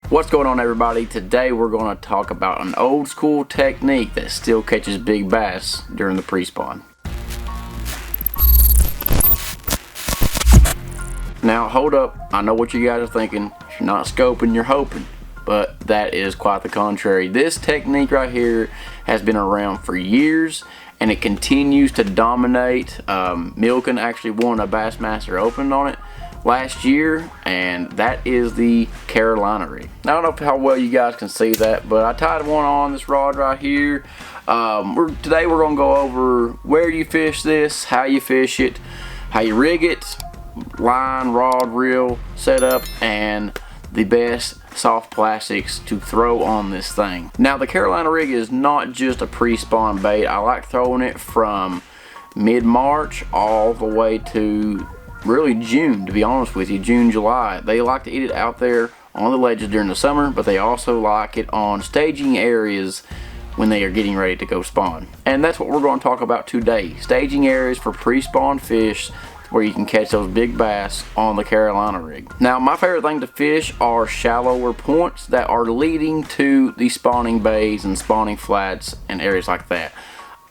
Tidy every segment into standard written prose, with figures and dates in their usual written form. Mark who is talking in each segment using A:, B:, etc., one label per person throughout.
A: What's going on, everybody? Today we're going to talk about an old school technique that still catches big bass during the pre-spawn. Now hold up, I know what you guys are thinking. You're not scoping, you're hoping. But that is quite the contrary. This technique right here has been around for years and it continues to dominate. Milken actually won a Bassmaster Open on it last year, and that is the Carolina rig. Now, I don't know how well you guys can see that, but I tied one on this rod right here. Today we're going to go over where you fish this, how you fish it, how you rig it, line, rod, reel, setup, and the best soft plastics to throw on this thing. Now, the Carolina rig is not just a pre-spawn bait. I like throwing it from mid-March all the way to really June, to be honest with you. June, July. They like to eat it out there on the ledges during the summer, but they also like it on staging areas when they are getting ready to go spawn. And that's what we're going to talk about today. Staging areas for pre-spawn fish where you can catch those big bass on the Carolina rig. Now, my favorite thing to fish are shallower points that are leading to the spawning bays and spawning flats and areas like that.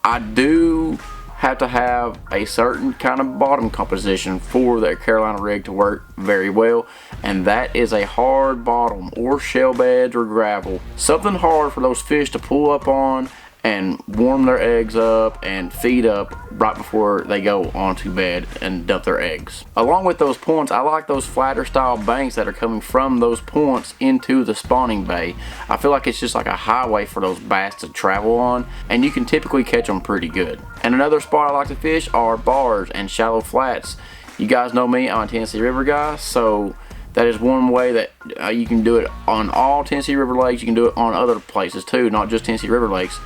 A: I do have to have a certain kind of bottom composition for the Carolina rig to work very well, and that is a hard bottom or shell beds or gravel. Something hard for those fish to pull up on and warm their eggs up and feed up right before they go onto bed and dump their eggs. Along with those points, I like those flatter style banks that are coming from those points into the spawning bay. I feel like it's just like a highway for those bass to travel on, and you can typically catch them pretty good. And another spot I like to fish are bars and shallow flats. You guys know me, I'm a Tennessee River guy, so that is one way that you can do it on all Tennessee River lakes. You can do it on other places too, not just Tennessee River lakes.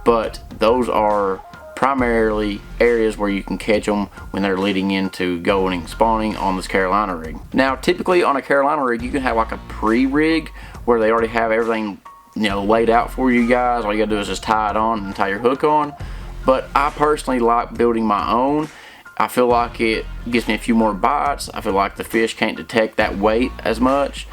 A: But those are primarily areas where you can catch them when they're leading into going and spawning on this Carolina rig. Now, typically on a Carolina rig, you can have like a pre-rig where they already have everything, laid out for you guys. All you gotta do is just tie it on and tie your hook on. But I personally like building my own. I feel like it gives me a few more bites. I feel like the fish can't detect that weight as much.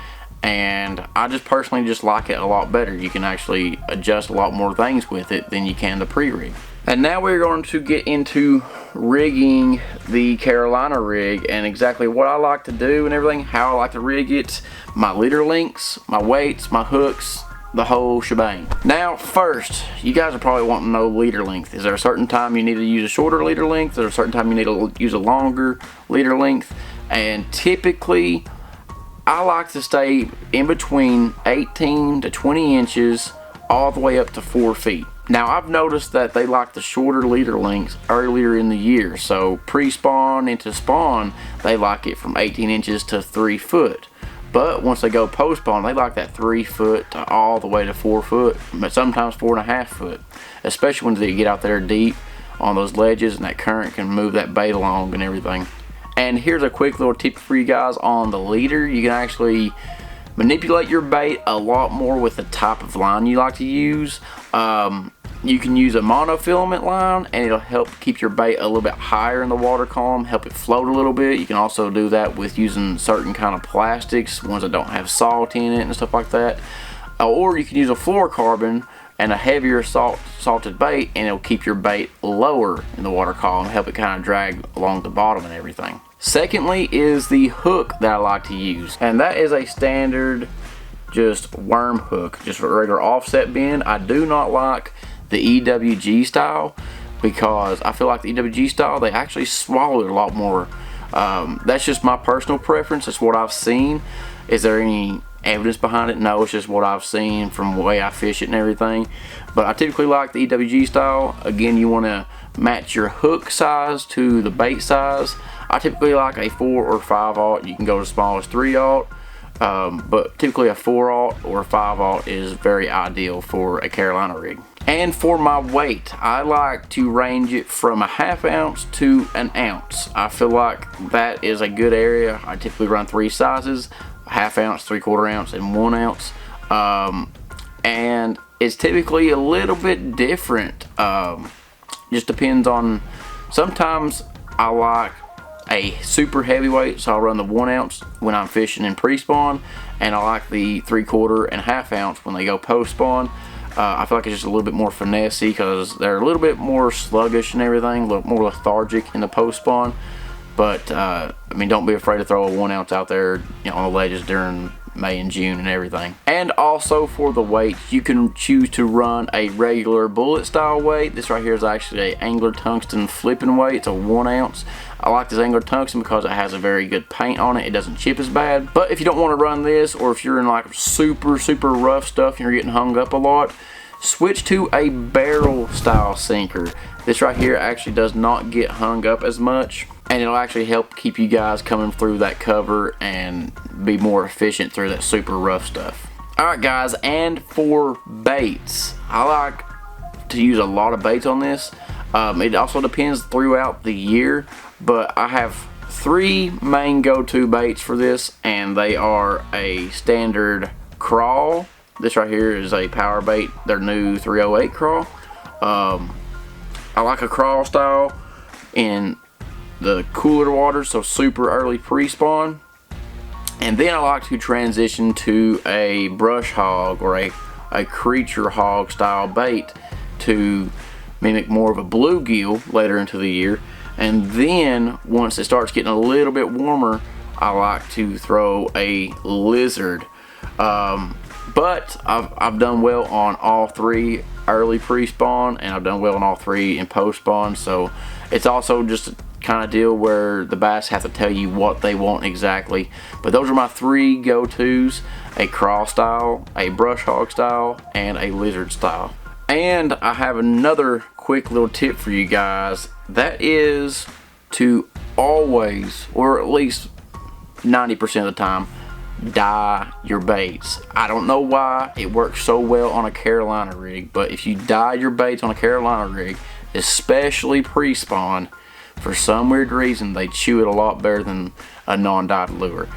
A: And I just personally just like it a lot better. You can actually adjust a lot more things with it than you can the pre-rig. And now we're going to get into rigging the Carolina rig and exactly what I like to do and everything, how I like to rig it, my leader lengths, my weights, my hooks, the whole shebang. Now, first, you guys are probably wanting to know leader length. Is there a certain time you need to use a shorter leader length? Is there a certain time you need to use a longer leader length? And typically, I like to stay in between 18 to 20 inches all the way up to 4 feet. Now, I've noticed that they like the shorter leader lengths earlier in the year. So pre-spawn into spawn, they like it from 18 inches to 3 foot. But once they go post-spawn, they like that 3 foot to all the way to 4 foot, but sometimes 4.5 foot. Especially when they get out there deep on those ledges and that current can move that bait along and everything. And here's a quick little tip for you guys on the leader. You can actually manipulate your bait a lot more with the type of line you like to use. You can use a monofilament line and it'll help keep your bait a little bit higher in the water column, help it float a little bit. You can also do that with using certain kind of plastics, ones that don't have salt in it and stuff like that. Or you can use a fluorocarbon and a heavier salted bait, and it'll keep your bait lower in the water column, help it kind of drag along the bottom and everything. Secondly is the hook that I like to use, and that is a standard just worm hook, just a regular offset bend. I do not like the EWG style because I feel like the EWG style, they actually swallow it a lot more. That's just my personal preference. It's what I've seen. Is there any evidence behind it? No, it's just what I've seen from the way I fish it and everything. But I typically like the EWG style. Again, you want to match your hook size to the bait size. I typically like a 4 or 5/0. You can go as small as 3/0, but typically a 4/0 or a 5/0 is very ideal for a Carolina rig. And for my weight, I like to range it from a 1/2 ounce to an ounce. I feel like that is a good area. I typically run 3 sizes: 1/2 ounce, 3/4 ounce, and 1 ounce. And it's typically a little bit different. Just depends on. Sometimes I like a super heavyweight, so I'll run the 1 ounce when I'm fishing in pre-spawn, and I like the 3/4 and 1/2 ounce when they go post-spawn. I feel like it's just a little bit more finessey because they're a little bit more sluggish and everything, a little more lethargic in the post-spawn. But I mean, don't be afraid to throw a 1 ounce out there, you know, on the ledges during May and June and everything. And also for the weights, you can choose to run a regular bullet style weight. This right here is actually a Angler Tungsten flipping weight. It's a 1 ounce. I like this Angler Tungsten because it has a very good paint on it. It doesn't chip as bad. But if you don't want to run this, or if you're in like super rough stuff and you're getting hung up a lot, switch to a barrel style sinker. This right here actually does not get hung up as much, and it'll actually help keep you guys coming through that cover and be more efficient through that super rough stuff. Alright guys, and for baits, I like to use a lot of baits on this. It also depends throughout the year, but I have 3 main go-to baits for this, and they are a standard crawl. This right here is a power bait, their new 308 crawl. I like a crawl style in the cooler water, so super early pre-spawn. And then I like to transition to a brush hog or a creature hog style bait to mimic more of a bluegill later into the year. And then once it starts getting a little bit warmer, I like to throw a lizard. But I've done well on all 3 early pre-spawn, and I've done well on all 3 in post-spawn. So it's also just a kind of deal where the bass have to tell you what they want exactly. But those are my 3 go-tos: a crawl style, a brush hog style, and a lizard style. And I have another quick little tip for you guys. That is to always, or at least 90% of the time, dye your baits. I don't know why it works so well on a Carolina rig, but if you dye your baits on a Carolina rig, especially pre-spawn, for some weird reason they chew it a lot better than a non-dyed lure.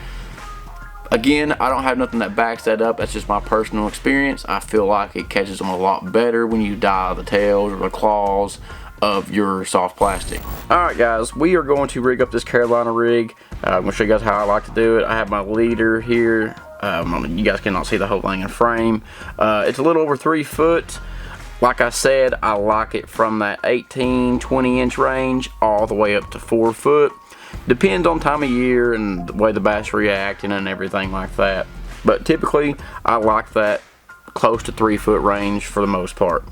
A: Again, I don't have nothing that backs that up. That's just my personal experience. I feel like it catches them a lot better when you dye the tails or the claws of your soft plastic. Alright guys, we are going to rig up this Carolina rig. I'm going to show you guys how I like to do it. I have my leader here. You guys cannot see the whole thing in frame. It's a little over 3 foot. Like I said, I like it from that 18-20 inch range all the way up to 4 foot. Depends on time of year and the way the bass reacting and everything like that. But typically, I like that close to 3 foot range for the most part.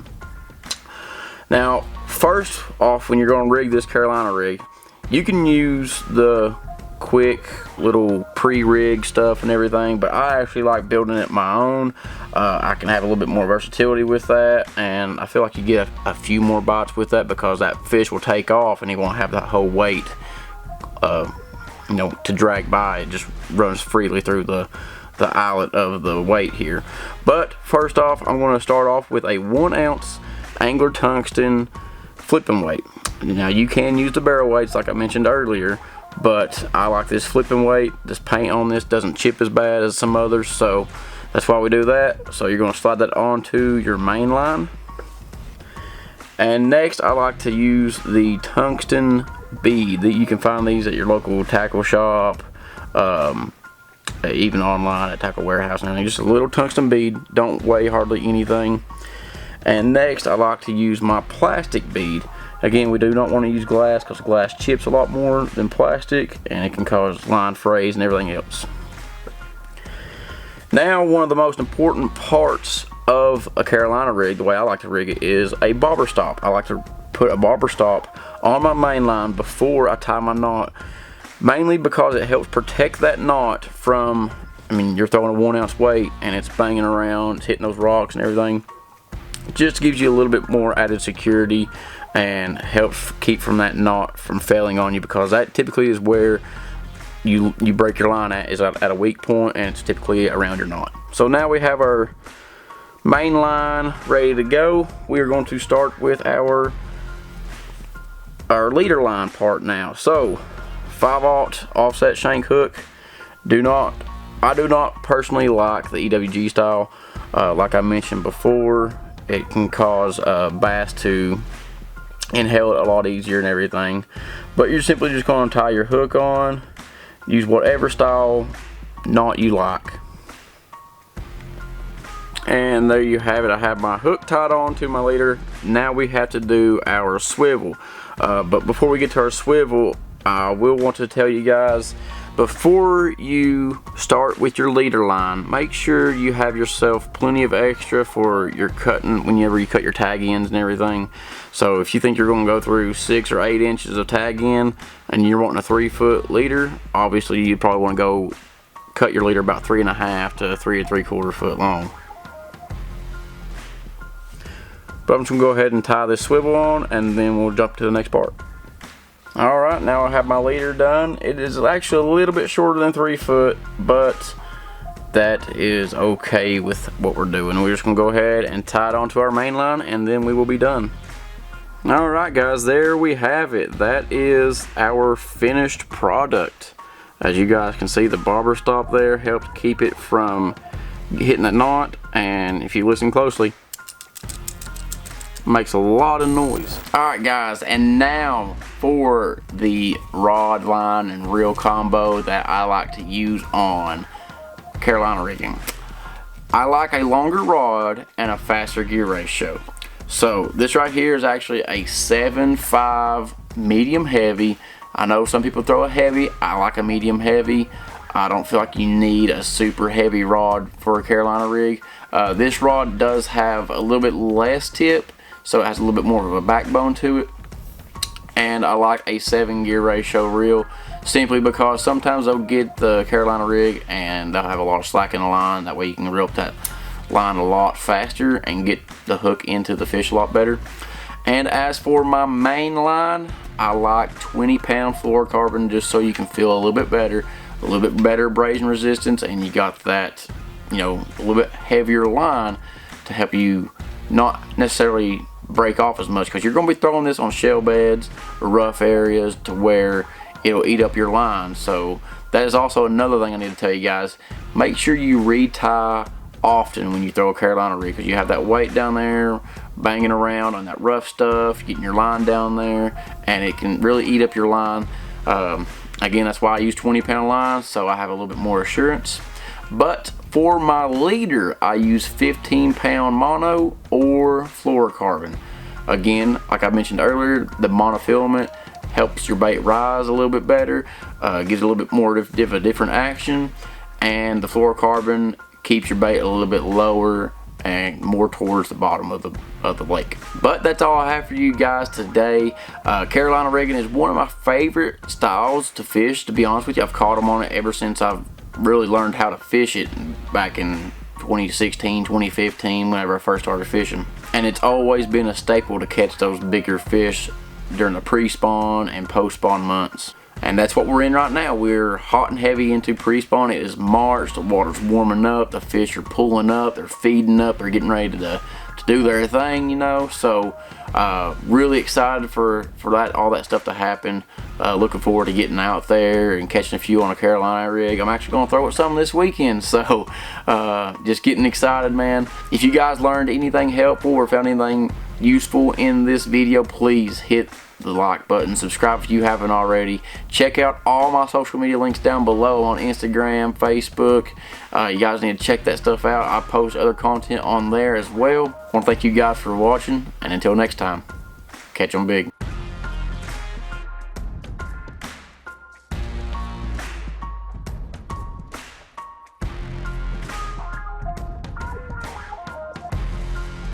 A: Now, first off, when you're going to rig this Carolina rig, you can use the quick little pre-rig stuff and everything, but I actually like building it my own. I can have a little bit more versatility with that, and I feel like you get a few more bites with that because that fish will take off and he won't have that whole weight you know, to drag by. It just runs freely through the eyelet of the weight here. But first off, I'm going to start off with a 1 ounce Angler Tungsten flipping weight. Now you can use the barrel weights like I mentioned earlier, but I like this flipping weight. This paint on this doesn't chip as bad as some others, so that's why we do that. So you're going to slide that onto your main line. And next, I like to use the tungsten bead. You can find these at your local tackle shop, even online at Tackle Warehouse and everything. Just a little tungsten bead, don't weigh hardly anything. And next, I like to use my plastic bead. Again, we do not want to use glass because glass chips a lot more than plastic, and it can cause line frays and everything else. Now, one of the most important parts of a Carolina rig, the way I like to rig it, is a bobber stop. I like to put a bobber stop on my main line before I tie my knot, mainly because it helps protect that knot from, I mean, you're throwing a 1 ounce weight and it's banging around, it's hitting those rocks and everything. It just gives you a little bit more added security and helps keep from that knot from failing on you, because that typically is where you break your line at, is at a weak point, and it's typically around your knot. So now we have our main line ready to go. We are going to start with our leader line part now. So 5/0 offset shank hook. I do not personally like the EWG style. Like I mentioned before, it can cause bass to and held a lot easier and everything. But you're simply just going to tie your hook on, use whatever style knot you like. And there you have it. I have my hook tied on to my leader. Now we have to do our swivel. But before we get to our swivel, I will want to tell you guys, before you start with your leader line, make sure you have yourself plenty of extra for your cutting whenever you cut your tag ends and everything. So if you think you're going to go through 6 or 8 inches of tag end and you're wanting a 3-foot leader, obviously you probably want to go cut your leader about 3.5 to 3 3/4 foot long. But I'm just going to go ahead and tie this swivel on, and then we'll jump to the next part. Alright, now I have my leader done. It is actually a little bit shorter than 3 foot, but that is okay with what we're doing. We're just going to go ahead and tie it onto our main line, and then we will be done. Alright guys, there we have it. That is our finished product. As you guys can see, the barber stop there helped keep it from hitting that knot, and if you listen closely, makes a lot of noise. Alright guys, and now for the rod, line, and reel combo that I like to use on Carolina rigging. I like a longer rod and a faster gear ratio. So this right here is actually a 7.5 medium heavy. I know some people throw a heavy. I like a medium heavy. I don't feel like you need a super heavy rod for a Carolina rig. This rod does have a little bit less tip, so it has a little bit more of a backbone to it. And I like a 7 gear ratio reel, simply because sometimes they'll get the Carolina rig and they'll have a lot of slack in the line. That way you can reel up that line a lot faster and get the hook into the fish a lot better. And as for my main line, I like 20-pound fluorocarbon, just so you can feel a little bit better abrasion resistance, and you got that, you know, a little bit heavier line to help you not necessarily break off as much, because you're going to be throwing this on shell beds or rough areas to where it'll eat up your line. So that is also another thing I need to tell you guys. Make sure you retie often when you throw a Carolina rig, because you have that weight down there banging around on that rough stuff, getting your line down there, and it can really eat up your line. Again, that's why I use 20-pound lines, so I have a little bit more assurance. But for my leader, I use 15-pound mono or fluorocarbon. Again, like I mentioned earlier, the monofilament helps your bait rise a little bit better, gives a little bit more of a different action, and the fluorocarbon keeps your bait a little bit lower and more towards the bottom of the lake. But that's all I have for you guys today. Carolina rigging is one of my favorite styles to fish, to be honest with you. I've caught them on it ever since I've really learned how to fish it back in 2016, 2015, whenever I first started fishing. And it's always been a staple to catch those bigger fish during the pre-spawn and post-spawn months. And that's what we're in right now. We're hot and heavy into pre-spawn. It is March, the water's warming up, the fish are pulling up, they're feeding up, they're getting ready to do their thing, you know. So really excited for that, all that stuff to happen. Looking forward to getting out there and catching a few on a Carolina rig. I'm actually going to throw it some this weekend, so just getting excited, man. If you guys learned anything helpful or found anything useful in this video, please hit the like button, subscribe if you haven't already. Check out all my social media links down below on Instagram, Facebook. You guys need to check that stuff out. I post other content on there as well. I want to thank you guys for watching, and until next time, catch 'em big.